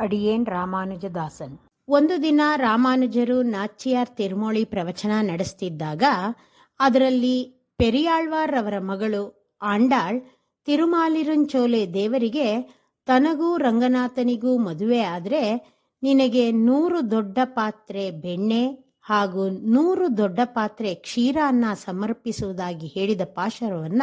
ಅಡಿಯೇನ್ ರಾಮಾನುಜದಾಸನ್. ಒಂದು ದಿನ ರಾಮಾನುಜರು ನಾಚ್ಯಾರ್ ತಿರುಮೋಳಿ ಪ್ರವಚನ ನಡೆಸ್ತಿದ್ದಾಗ ಅದರಲ್ಲಿ ಪೆರಿಯಾಳ್ವಾರ್ ಅವರ ಮಗಳು ಆಂಡಾಳ್ ತಿರುಮಾಲಿರುಂಚೋಲೆ ದೇವರಿಗೆ ತನಗೂ ರಂಗನಾಥನಿಗೂ ಮದುವೆ ಆದ್ರೆ ನಿನಗೆ 100 ದೊಡ್ಡ ಪಾತ್ರೆ ಬೆಣ್ಣೆ ಹಾಗೂ 100 ದೊಡ್ಡ ಪಾತ್ರೆ ಕ್ಷೀರಾನ್ನ ಸಮರ್ಪಿಸುವುದಾಗಿ ಹೇಳಿದ ಪಾಶರವನ್ನ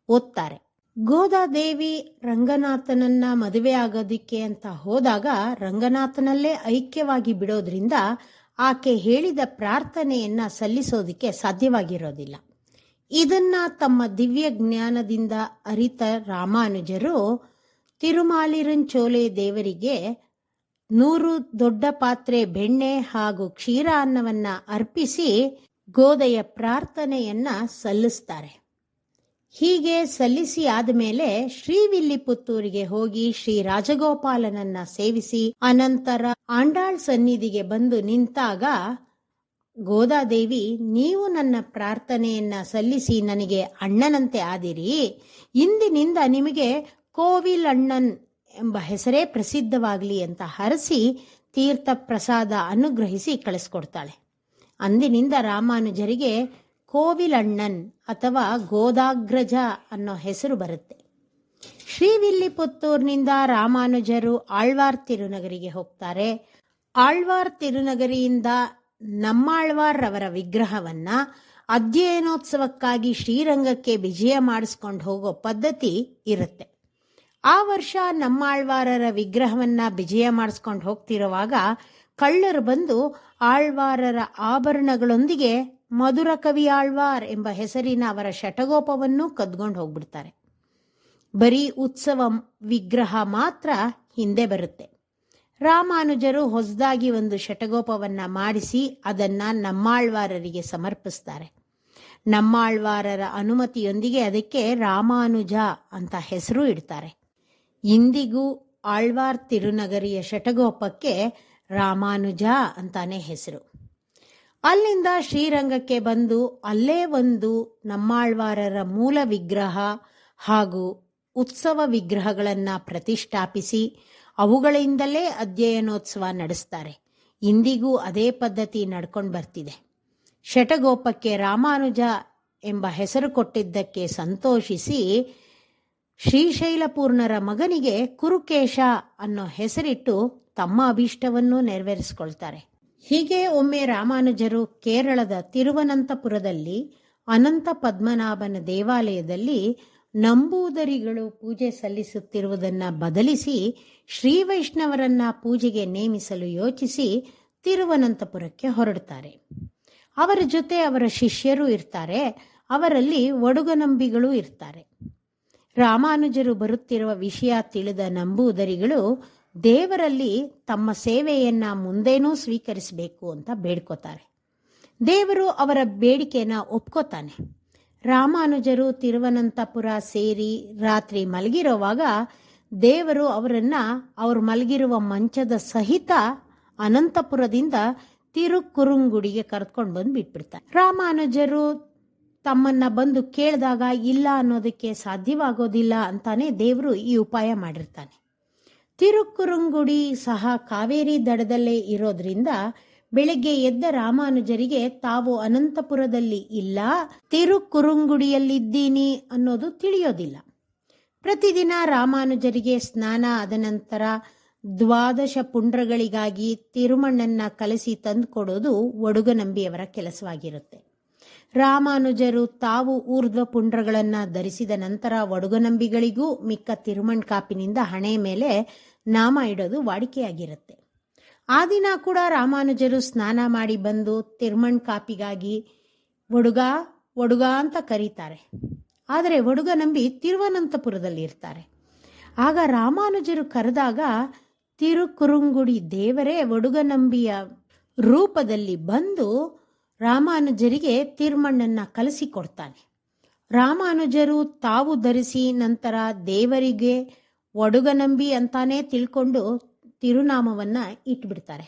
ಓದ್ತಾರೆ. ಗೋದಾದೇವಿ ರಂಗನಾಥನನ್ನ ಮದುವೆ ಆಗೋದಿಕ್ಕೆ ಅಂತ ಹೋದಾಗ ರಂಗನಾಥನಲ್ಲೇ ಐಕ್ಯವಾಗಿ ಬಿಡೋದ್ರಿಂದ ಆಕೆ ಹೇಳಿದ ಪ್ರಾರ್ಥನೆಯನ್ನ ಸಲ್ಲಿಸೋದಿಕ್ಕೆ ಸಾಧ್ಯವಾಗಿರೋದಿಲ್ಲ. ಇದನ್ನ ತಮ್ಮ ದಿವ್ಯ ಜ್ಞಾನದಿಂದ ಅರಿತ ರಾಮಾನುಜರು ತಿರುಮಾಲಿರುಂಚೋಲೆ ದೇವರಿಗೆ 100 ದೊಡ್ಡ ಪಾತ್ರೆ ಬೆಣ್ಣೆ ಹಾಗೂ ಕ್ಷೀರ ಅನ್ನವನ್ನ ಅರ್ಪಿಸಿ ಗೋದೆಯ ಪ್ರಾರ್ಥನೆಯನ್ನ ಸಲ್ಲಿಸ್ತಾರೆ. ಹೀಗೆ ಸಲ್ಲಿಸಿ ಆದಮೇಲೆ ಶ್ರೀವಿಲ್ಲಿಪುತ್ತೂರಿಗೆ ಹೋಗಿ ಶ್ರೀ ರಾಜಗೋಪಾಲನನ್ನ ಸೇವಿಸಿ ಅನಂತರ ಆಂಡಾಳ್ ಸನ್ನಿಧಿಗೆ ಬಂದು ನಿಂತಾಗ ಗೋದಾದೇವಿ, ನೀವು ನನ್ನ ಪ್ರಾರ್ಥನೆಯನ್ನ ಸಲ್ಲಿಸಿ ನನಗೆ ಅಣ್ಣನಂತೆ ಆದಿರಿ, ಇಂದಿನಿಂದ ನಿಮಗೆ ಕೋವಿಲ್ ಅಣ್ಣನ್ ಎಂಬ ಹೆಸರೇ ಪ್ರಸಿದ್ಧವಾಗಲಿ ಅಂತ ಹರಸಿ ತೀರ್ಥ ಪ್ರಸಾದ ಅನುಗ್ರಹಿಸಿ ಕಳಿಸ್ಕೊಡ್ತಾಳೆ. ಅಂದಿನಿಂದ ರಾಮಾನುಜರಿಗೆ ಕೋವಿಲಣ್ಣನ್ ಅಥವಾ ಗೋದಾಗ್ರಜ ಅನ್ನೋ ಹೆಸರು ಬರುತ್ತೆ. ಶ್ರೀವಿಲ್ಲಿಪುತ್ತೂರಿನಿಂದ ರಾಮಾನುಜರು ಆಳ್ವಾರ್ ತಿರುನಗರಿಗೆ ಹೋಗ್ತಾರೆ. ಆಳ್ವಾರ್ ತಿರುನಗರಿಯಿಂದ ನಮ್ಮಾಳ್ವಾರ್ ಅವರ ವಿಗ್ರಹವನ್ನ ಅಧ್ಯಯನೋತ್ಸವಕ್ಕಾಗಿ ಶ್ರೀರಂಗಕ್ಕೆ ವಿಜಯ ಮಾಡಿಸ್ಕೊಂಡು ಹೋಗೋ ಪದ್ಧತಿ ಇರುತ್ತೆ. ಆ ವರ್ಷ ನಮ್ಮಾಳ್ವಾರರ ವಿಗ್ರಹವನ್ನ ವಿಜಯ ಮಾಡಿಸ್ಕೊಂಡು ಹೋಗ್ತಿರುವಾಗ ಕಳ್ಳರು ಬಂದು ಆಳ್ವಾರರ ಆಭರಣಗಳೊಂದಿಗೆ ಮಧುರ ಕವಿ ಆಳ್ವಾರ್ ಎಂಬ ಹೆಸರಿನ ಅವರ ಶಟಗೋಪವನ್ನು ಕದ್ಕೊಂಡು ಹೋಗ್ಬಿಡ್ತಾರೆ. ಬರೀ ಉತ್ಸವ ವಿಗ್ರಹ ಮಾತ್ರ ಹಿಂದೆ ಬರುತ್ತೆ. ರಾಮಾನುಜರು ಹೊಸದಾಗಿ ಒಂದು ಶಟಗೋಪವನ್ನ ಮಾಡಿಸಿ ಅದನ್ನ ನಮ್ಮಾಳ್ವಾರರಿಗೆ ಸಮರ್ಪಿಸ್ತಾರೆ. ನಮ್ಮಾಳ್ವಾರರ ಅನುಮತಿಯೊಂದಿಗೆ ಅದಕ್ಕೆ ರಾಮಾನುಜ ಅಂತ ಹೆಸರು ಇಡ್ತಾರೆ. ಇಂದಿಗೂ ಆಳ್ವಾರ್ ತಿರುನಗರಿಯ ಶಟಗೋಪಕ್ಕೆ ರಾಮಾನುಜ ಅಂತಾನೆ ಹೆಸರು. ಅಲ್ಲಿಂದ ಶ್ರೀರಂಗಕ್ಕೆ ಬಂದು ಅಲ್ಲೇ ಒಂದು ನಮ್ಮಾಳ್ವಾರರ ಮೂಲ ವಿಗ್ರಹ ಹಾಗೂ ಉತ್ಸವ ವಿಗ್ರಹಗಳನ್ನ ಪ್ರತಿಷ್ಠಾಪಿಸಿ ಅವುಗಳಿಂದಲೇ ಅಧ್ಯಯನೋತ್ಸವ ನಡೆಸ್ತಾರೆ. ಇಂದಿಗೂ ಅದೇ ಪದ್ಧತಿ ನಡ್ಕೊಂಡು ಬರ್ತಿದೆ. ಶಟಗೋಪಕ್ಕೆ ರಾಮಾನುಜ ಎಂಬ ಹೆಸರು ಕೊಟ್ಟಿದ್ದಕ್ಕೆ ಸಂತೋಷಿಸಿ ಶ್ರೀಶೈಲಪೂರ್ಣರ ಮಗನಿಗೆ ಕುರುಕೇಶ ಅನ್ನೋ ಹೆಸರಿಟ್ಟು ತಮ್ಮ ಅಭೀಷ್ಟವನ್ನು ನೆರವೇರಿಸಿಕೊಳ್ತಾರೆ. ಹೀಗೆ ಒಮ್ಮೆ ರಾಮಾನುಜರು ಕೇರಳದ ತಿರುವನಂತಪುರದಲ್ಲಿ ಅನಂತ ಪದ್ಮನಾಭನ ದೇವಾಲಯದಲ್ಲಿ ನಂಬೂದರಿಗಳು ಪೂಜೆ ಸಲ್ಲಿಸುತ್ತಿರುವುದನ್ನ ಬದಲಿಸಿ ಶ್ರೀ ವೈಷ್ಣವರನ್ನ ಪೂಜೆಗೆ ನೇಮಿಸಲು ಯೋಚಿಸಿ ತಿರುವನಂತಪುರಕ್ಕೆ ಹೊರಡ್ತಾರೆ. ಅವರ ಜೊತೆ ಅವರ ಶಿಷ್ಯರು ಇರ್ತಾರೆ. ಅವರಲ್ಲಿ ಒಡುಗನಂಬಿಗಳು ಇರ್ತಾರೆ. ರಾಮಾನುಜರು ಬರುತ್ತಿರುವ ವಿಷಯ ತಿಳಿದ ನಂಬೂದರಿಗಳು ದೇವರಲ್ಲಿ ತಮ್ಮ ಸೇವೆಯನ್ನ ಮುಂದೇನೂ ಸ್ವೀಕರಿಸಬೇಕು ಅಂತ ಬೇಡ್ಕೋತಾರೆ. ದೇವರು ಅವರ ಬೇಡಿಕೆನ ಒಪ್ಕೋತಾನೆ. ರಾಮಾನುಜರು ತಿರುವನಂತಪುರ ಸೇರಿ ರಾತ್ರಿ ಮಲಗಿರುವಾಗ ದೇವರು ಅವರನ್ನ ಅವರು ಮಲಗಿರುವ ಮಂಚದ ಸಹಿತ ಅನಂತಪುರದಿಂದ ತಿರುಕುರುಂಗುಡಿಗೆ ಕರೆದುಕೊಂಡು ಬಂದು ಬಿಟ್ಬಿಡ್ತಾರೆ. ರಾಮಾನುಜರು ತಮ್ಮನ್ನ ಬಂದು ಕೇಳಿದಾಗ ಇಲ್ಲ ಅನ್ನೋದಕ್ಕೆ ಸಾಧ್ಯವಾಗೋದಿಲ್ಲ ಅಂತಾನೆ ದೇವರು ಈ ಉಪಾಯ ಮಾಡಿರ್ತಾನೆ. ತಿರುಕುರುಂಗುಡಿ ಸಹ ಕಾವೇರಿ ದಡದಲ್ಲೇ ಇರೋದ್ರಿಂದ ಬೆಳಗ್ಗೆ ಎದ್ದ ರಾಮಾನುಜರಿಗೆ ತಾವು ಅನಂತಪುರದಲ್ಲಿ ಇಲ್ಲ, ತಿರುಕುರುಂಗುಡಿಯಲ್ಲಿದ್ದೀನಿ ಅನ್ನೋದು ತಿಳಿಯೋದಿಲ್ಲ. ಪ್ರತಿದಿನ ರಾಮಾನುಜರಿಗೆ ಸ್ನಾನ ಆದ ನಂತರ 12 ಪುಂಡ್ರಗಳಿಗಾಗಿ ತಿರುಮಣ್ಣನ್ನ ಕಲಸಿ ತಂದುಕೊಡೋದು ಒಡುಗನಂಬಿಯವರ ಕೆಲಸವಾಗಿರುತ್ತೆ. ರಾಮಾನುಜರು ತಾವು ಊರ್ಧ್ವ ಪುಂಡ್ರಗಳನ್ನ ಧರಿಸಿದ ನಂತರ ಒಡುಗನಂಬಿಗಳಿಗೂ ಮಿಕ್ಕ ತಿರುಮಣ್ ಕಾಪಿನಿಂದ ಹಣೆ ಮೇಲೆ ನಾಮ ಇಡೋದು ವಾಡಿಕೆಯಾಗಿರುತ್ತೆ. ಆ ದಿನ ಕೂಡ ರಾಮಾನುಜರು ಸ್ನಾನ ಮಾಡಿ ಬಂದು ತಿರುಮಣ್ ಕಾಪಿಗಾಗಿ ಒಡುಗ ಅಂತ ಕರೀತಾರೆ. ಆದರೆ ಒಡುಗನಂಬಿ ತಿರುವನಂತಪುರದಲ್ಲಿ ಇರ್ತಾರೆ. ಆಗ ರಾಮಾನುಜರು ಕರೆದಾಗ ತಿರುಕುರುಂಗುಡಿ ದೇವರೇ ಒಡುಗನಂಬಿಯ ರೂಪದಲ್ಲಿ ಬಂದು ರಾಮಾನುಜರಿಗೆ ತಿರುಮಣ್ಣನ್ನ ಕಲಿಸಿಕೊಡ್ತಾನೆ. ರಾಮಾನುಜರು ತಾವು ಧರಿಸಿ ನಂತರ ದೇವರಿಗೆ ಒಡುಗನಂಬಿ ಅಂತಾನೆ ತಿಳ್ಕೊಂಡು ತಿರುನಾಮವನ್ನ ಇಟ್ಬಿಡ್ತಾರೆ.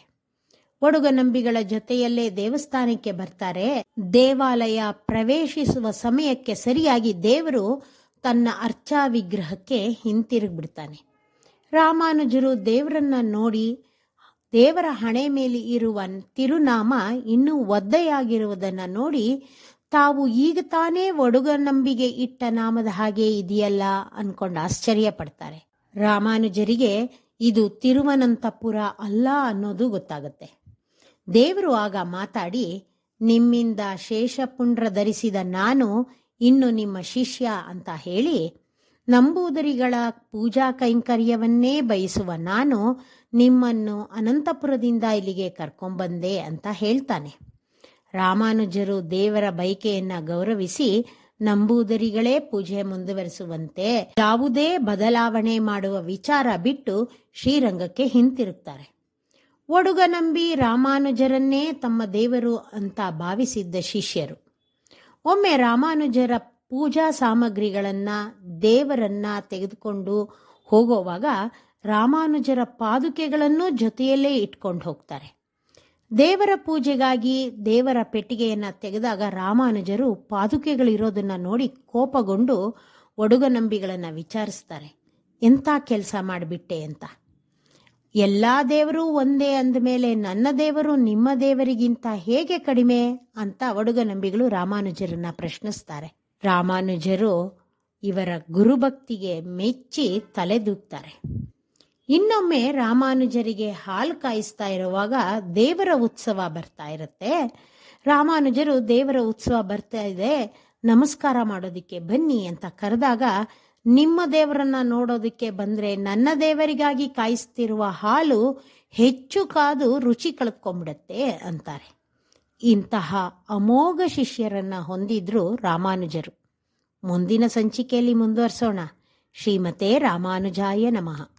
ಒಡುಗನಂಬಿಗಳ ಜೊತೆಯಲ್ಲೇ ದೇವಸ್ಥಾನಕ್ಕೆ ಬರ್ತಾರೆ. ದೇವಾಲಯ ಪ್ರವೇಶಿಸುವ ಸಮಯಕ್ಕೆ ಸರಿಯಾಗಿ ದೇವರು ತನ್ನ ಅರ್ಚಾ ವಿಗ್ರಹಕ್ಕೆ ಹಿಂತಿರುಗ್ಬಿಡ್ತಾನೆ. ರಾಮಾನುಜರು ದೇವರನ್ನ ನೋಡಿ ದೇವರ ಹಣೆ ಮೇಲೆ ಇರುವ ತಿರುನಾಮ ಇನ್ನೂ ಒದ್ದೆಯಾಗಿರುವುದನ್ನು ನೋಡಿ ತಾವು ಈಗ ತಾನೇ ಒಡುಗನಂಬಿಗೆ ಇಟ್ಟ ನಾಮದ ಹಾಗೆ ಇದೆಯಲ್ಲ ಅನ್ಕೊಂಡು ಆಶ್ಚರ್ಯ ಪಡ್ತಾರೆ. ರಾಮಾನುಜರಿಗೆ ಇದು ತಿರುವನಂತಪುರ ಅಲ್ಲ ಅನ್ನೋದು ಗೊತ್ತಾಗುತ್ತೆ. ದೇವರು ಆಗ ಮಾತಾಡಿ, ನಿಮ್ಮಿಂದ ಶೇಷಪುಂಡ್ರ ಧರಿಸಿದ ನಾನು ಇನ್ನು ನಿಮ್ಮ ಶಿಷ್ಯ ಅಂತ ಹೇಳಿ, ನಂಬೂದರಿಗಳ ಪೂಜಾ ಕೈಂಕರ್ಯವನ್ನೇ ಬಯಸುವ ನಾನು ನಿಮ್ಮನ್ನು ಅನಂತಪುರದಿಂದ ಇಲ್ಲಿಗೆ ಕರ್ಕೊಂಬಂದೆ ಅಂತ ಹೇಳ್ತಾನೆ. ರಾಮಾನುಜರು ದೇವರ ಬಯಕೆಯನ್ನ ಗೌರವಿಸಿ ನಂಬೂದರಿಗಳೇ ಪೂಜೆ ಮುಂದುವರಿಸುವಂತೆ ಯಾವುದೇ ಬದಲಾವಣೆ ಮಾಡುವ ವಿಚಾರ ಬಿಟ್ಟು ಶ್ರೀರಂಗಕ್ಕೆ ಹಿಂತಿರುಗ್ತಾರೆ. ಒಡುಗನಂಬಿ ರಾಮಾನುಜರನ್ನೇ ತಮ್ಮ ದೇವರು ಅಂತ ಭಾವಿಸಿದ್ದ ಶಿಷ್ಯರು ಒಮ್ಮೆ ರಾಮಾನುಜರ ಪೂಜಾ ಸಾಮಗ್ರಿಗಳನ್ನ ದೇವರನ್ನ ತೆಗೆದುಕೊಂಡು ಹೋಗುವಾಗ ರಾಮಾನುಜರ ಪಾದುಕೆಗಳನ್ನು ಜೊತೆಯಲ್ಲೇ ಇಟ್ಕೊಂಡು ಹೋಗ್ತಾರೆ. ದೇವರ ಪೂಜೆಗಾಗಿ ದೇವರ ಪೆಟ್ಟಿಗೆಯನ್ನ ತೆಗೆದಾಗ ರಾಮಾನುಜರು ಪಾದುಕೆಗಳಿರೋದನ್ನ ನೋಡಿ ಕೋಪಗೊಂಡು ಒಡುಗನಂಬಿಗಳನ್ನ ವಿಚಾರಿಸ್ತಾರೆ, ಎಂಥ ಕೆಲಸ ಮಾಡಿಬಿಟ್ಟೆ ಅಂತ. ಎಲ್ಲಾ ದೇವರು ಒಂದೇ ಅಂದಮೇಲೆ ನನ್ನ ದೇವರು ನಿಮ್ಮ ದೇವರಿಗಿಂತ ಹೇಗೆ ಕಡಿಮೆ ಅಂತ ಒಡುಗನಂಬಿಗಳು ರಾಮಾನುಜರನ್ನ ಪ್ರಶ್ನಿಸ್ತಾರೆ. ರಾಮಾನುಜರು ಇವರ ಗುರುಭಕ್ತಿಗೆ ಮೆಚ್ಚಿ ತಲೆದೂಗ್ತಾರೆ. ಇನ್ನೊಮ್ಮೆ ರಾಮಾನುಜರಿಗೆ ಹಾಲು ಕಾಯಿಸ್ತಾ ಇರುವಾಗ ದೇವರ ಉತ್ಸವ ಬರ್ತಾ ಇರುತ್ತೆ. ರಾಮಾನುಜರು ದೇವರ ಉತ್ಸವ ಬರ್ತಾ ಇದೆ, ನಮಸ್ಕಾರ ಮಾಡೋದಿಕ್ಕೆ ಬನ್ನಿ ಅಂತ ಕರೆದಾಗ, ನಿಮ್ಮ ದೇವರನ್ನ ನೋಡೋದಕ್ಕೆ ಬಂದ್ರೆ ನನ್ನ ದೇವರಿಗಾಗಿ ಕಾಯಿಸ್ತಿರುವ ಹಾಲು ಹೆಚ್ಚು ಕಾದು ರುಚಿ ಕಳೆದುಕೊಂಡ್ಬಿಡತ್ತೆ ಅಂತಾರೆ. ಇಂತಹ ಅಮೋಘ ಶಿಷ್ಯರನ್ನ ಹೊಂದಿದ್ರು ರಾಮಾನುಜರು. ಮುಂದಿನ ಸಂಚಿಕೆಯಲ್ಲಿ ಮುಂದುವರಿಸೋಣ. ಶ್ರೀಮತೆ ರಾಮಾನುಜಾಯ ನಮಃ.